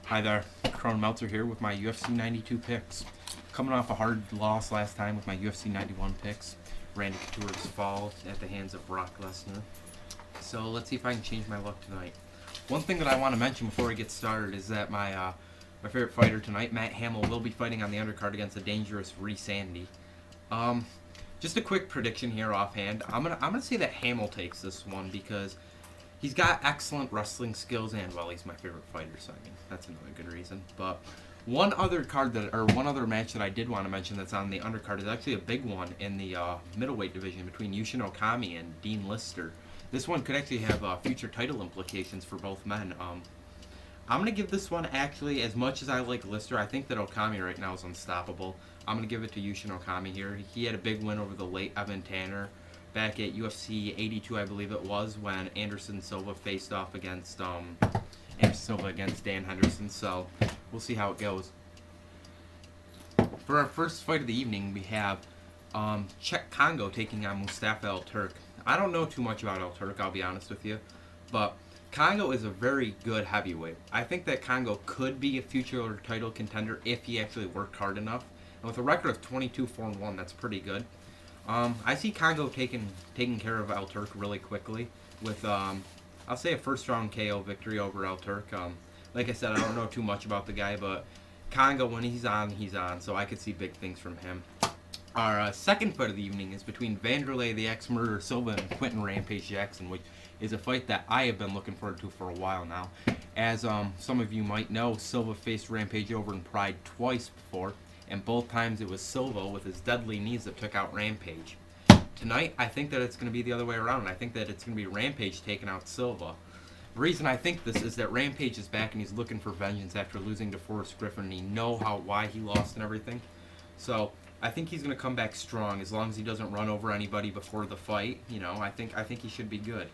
Hi there, Krone Meltzer here with my UFC 92 picks. Coming off a hard loss last time with my UFC 91 picks. Randy Couture's fall at the hands of Brock Lesnar. So let's see if I can change my luck tonight. One thing that I want to mention before we get started is that my favorite fighter tonight, Matt Hamill, will be fighting on the undercard against the dangerous Sandy. Just a quick prediction here offhand. I'm gonna say that Hamill takes this one because he's got excellent wrestling skills, and well, he's my favorite fighter, so I mean that's another good reason. But one other match that I did want to mention that's on the undercard is actually a big one in the middleweight division between Yushin Okami and Dean Lister. This one could actually have future title implications for both men. I'm gonna give this one, actually, as much as I like Lister, I think that Okami right now is unstoppable. I'm gonna give it to Yushin Okami here. He had a big win over the late Evan Tanner back at UFC 82, I believe it was, when Anderson Silva faced off against Dan Henderson. So we'll see how it goes. For our first fight of the evening, we have Czech Congo taking on Mustafa Al-Turk. I don't know too much about Al-Turk, I'll be honest with you, but Congo is a very good heavyweight. I think that Congo could be a future title contender if he actually worked hard enough. And with a record of 22-4-1, that's pretty good. I see Congo taking care of Al-Turk really quickly with, I'll say, a first-round KO victory over Al-Turk. Like I said, I don't know too much about the guy, but Congo, when he's on, so I could see big things from him. Our second fight of the evening is between Vanderlei, the ex-murderer Silva, and Quentin Rampage Jackson, which is a fight that I have been looking forward to for a while now. As some of you might know, Silva faced Rampage over in Pride twice before, and both times it was Silva with his deadly knees that took out Rampage. Tonight, I think that it's going to be the other way around. I think that it's going to be Rampage taking out Silva. The reason I think this is that Rampage is back and he's looking for vengeance after losing to Forrest Griffin, and he knows why he lost and everything. So I think he's going to come back strong as long as he doesn't run over anybody before the fight. You know, I think he should be good.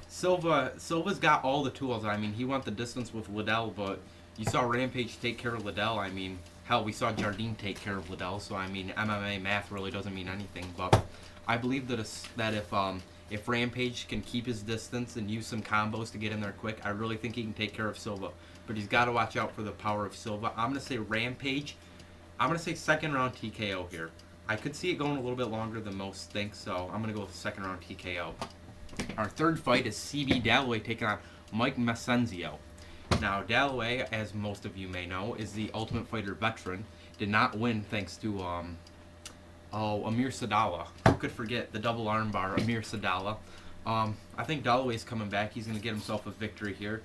Silva's got all the tools. I mean, he went the distance with Liddell, but you saw Rampage take care of Liddell. I mean, hell, we saw Jardine take care of Liddell, so I mean, MMA math really doesn't mean anything. But I believe that if Rampage can keep his distance and use some combos to get in there quick, I really think he can take care of Silva. But he's got to watch out for the power of Silva. I'm going to say Rampage. I'm going to say second round TKO here. I could see it going a little bit longer than most think, so I'm going to go with the second round TKO. Our third fight is CB Dalloway taking on Mike Massenzio. Now, Dalloway, as most of you may know, is the Ultimate Fighter veteran. Did not win thanks to, Amir Sadallah. Who could forget the double armbar, Amir Sadallah. I think Dalloway's coming back. He's going to get himself a victory here.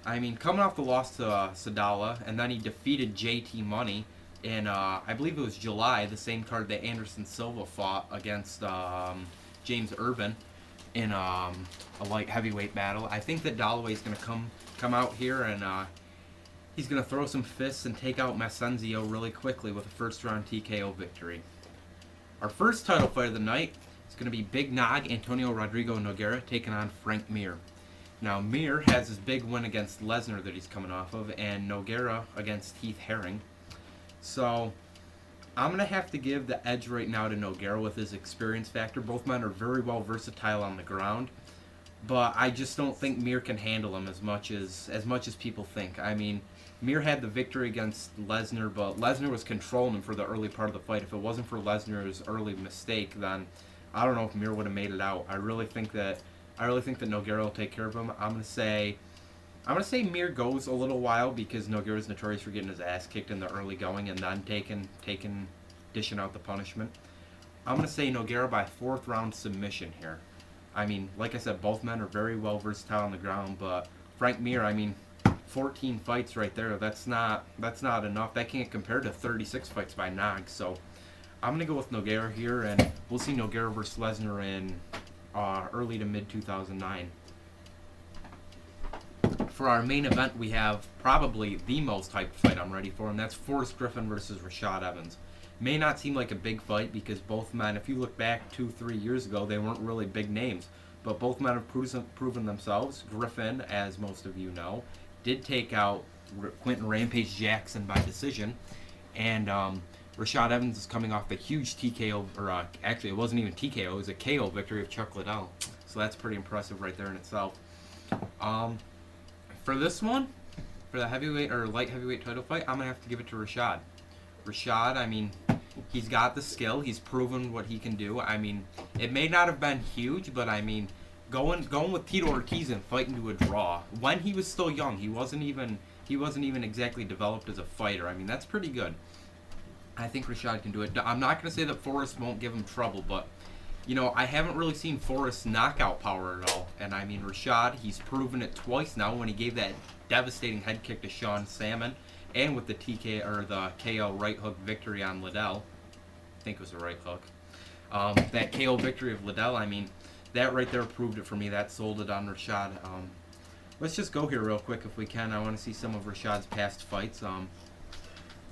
I mean, coming off the loss to Sadallah, and then he defeated JT Money in, I believe it was July, the same card that Anderson Silva fought against James Urban in a light heavyweight battle. I think that Dalloway's going to come out here and he's going to throw some fists and take out Massenzio really quickly with a first-round TKO victory. Our first title fight of the night is going to be Big Nog Antonio Rodrigo Nogueira taking on Frank Mir. Now, Mir has his big win against Lesnar that he's coming off of, and Nogueira against Heath Herring. So I'm going to have to give the edge right now to Nogueira with his experience factor. Both men are very well versatile on the ground, but I just don't think Mir can handle him as much as people think. I mean, Mir had the victory against Lesnar, but Lesnar was controlling him for the early part of the fight. If it wasn't for Lesnar's early mistake, then I don't know if Mir would have made it out. I really think that Nogueira will take care of him. I'm gonna say Mir goes a little while because Nogueira's notorious for getting his ass kicked in the early going and then dishing out the punishment. I'm gonna say Nogueira by fourth round submission here. I mean, like I said, both men are very well versatile on the ground, but Frank Mir, I mean, 14 fights right there. That's not enough. That can't compare to 36 fights by Nog. So I'm gonna go with Nogueira here, and we'll see Nogueira versus Lesnar in early to mid 2009. For our main event, we have probably the most hyped fight I'm ready for, and that's Forrest Griffin versus Rashad Evans. May not seem like a big fight because both men, if you look back 2-3 years ago, they weren't really big names. But both men have proven themselves. Griffin, as most of you know, did take out Quentin Rampage Jackson by decision. And Rashad Evans is coming off a huge TKO, or actually it wasn't even TKO, it was a KO victory of Chuck Liddell. So that's pretty impressive right there in itself. For this one, For the heavyweight or light heavyweight title fight, I'm gonna have to give it to Rashad. Rashad, I mean, he's got the skill. He's proven what he can do. I mean, it may not have been huge, but I mean, going with Tito Ortiz and fighting to a draw when he was still young, he wasn't even exactly developed as a fighter. I mean, that's pretty good. I think Rashad can do it. I'm not gonna say that Forrest won't give him trouble, but you know, I haven't really seen Forrest's knockout power at all. And I mean, Rashad, he's proven it twice now when he gave that devastating head kick to Sean Salmon, and with the TK or the KO right hook victory on Liddell. I think it was a right hook. That KO victory of Liddell, I mean, that right there proved it for me. That sold it on Rashad. Let's just go here real quick if we can. I want to see some of Rashad's past fights.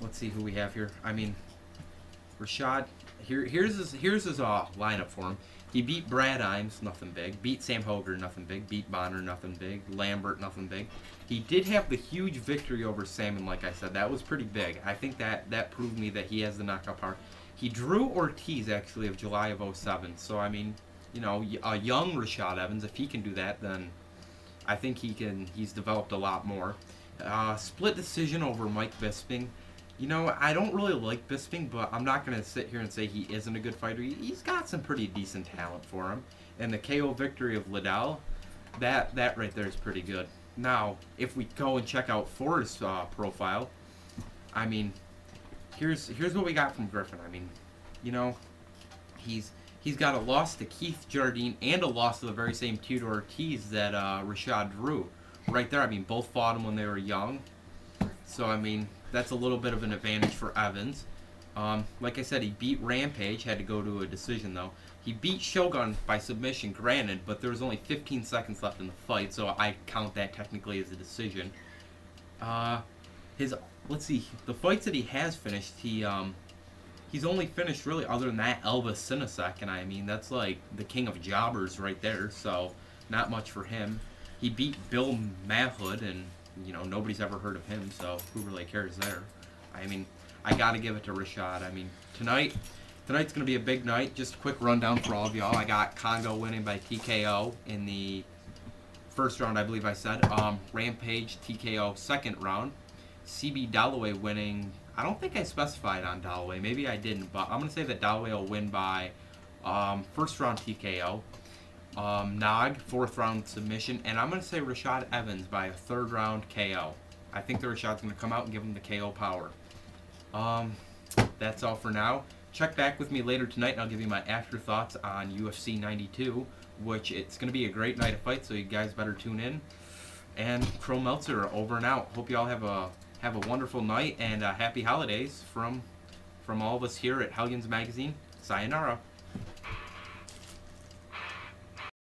Let's see who we have here. I mean, Rashad. Here's his lineup for him. He beat Brad Imes, nothing big. Beat Sam Hoger, nothing big. Beat Bonner, nothing big. Lambert, nothing big. He did have the huge victory over Salmon, like I said. That was pretty big. I think that proved me that he has the knockout power. He drew Ortiz, actually, of July of 07. So, I mean, you know, a young Rashad Evans, if he can do that, then I think he's developed a lot more. Split decision over Mike Bisping. You know, I don't really like Bisping, but I'm not going to sit here and say he isn't a good fighter. He's got some pretty decent talent for him. And the KO victory of Liddell, that right there is pretty good. Now, if we go and check out Forrest's profile, I mean, here's what we got from Griffin. I mean, you know, he's got a loss to Keith Jardine and a loss to the very same Tito Ortiz that Rashad drew. Right there, I mean, both fought him when they were young. So, I mean, that's a little bit of an advantage for Evans. Like I said, he beat Rampage, had to go to a decision though. He beat Shogun by submission, granted, but there was only 15 seconds left in the fight, so I count that technically as a decision. Let's see, the fights that he has finished, he's only finished really, other than that, Elvis Sinasek, and I mean, that's like the king of jobbers right there, so not much for him. He beat Bill Mahhood, and you know, nobody's ever heard of him, so who really cares there? I mean, I gotta give it to Rashad. I mean, tonight's gonna be a big night. Just a quick rundown for all of y'all. I got Congo winning by TKO in the first round, I believe I said. Rampage TKO second round. CB Dalloway winning. I don't think I specified on Dalloway. Maybe I didn't, but I'm gonna say that Dalloway will win by first round TKO. Nog, fourth round submission, and I'm going to say Rashad Evans by a third round KO. I think the Rashad's going to come out and give him the KO power. That's all for now. Check back with me later tonight and I'll give you my afterthoughts on UFC 92, which it's going to be a great night of fights, so you guys better tune in. And Krone Meltzer, over and out. Hope you all have a wonderful night and happy holidays from all of us here at Hellions Magazine. Sayonara.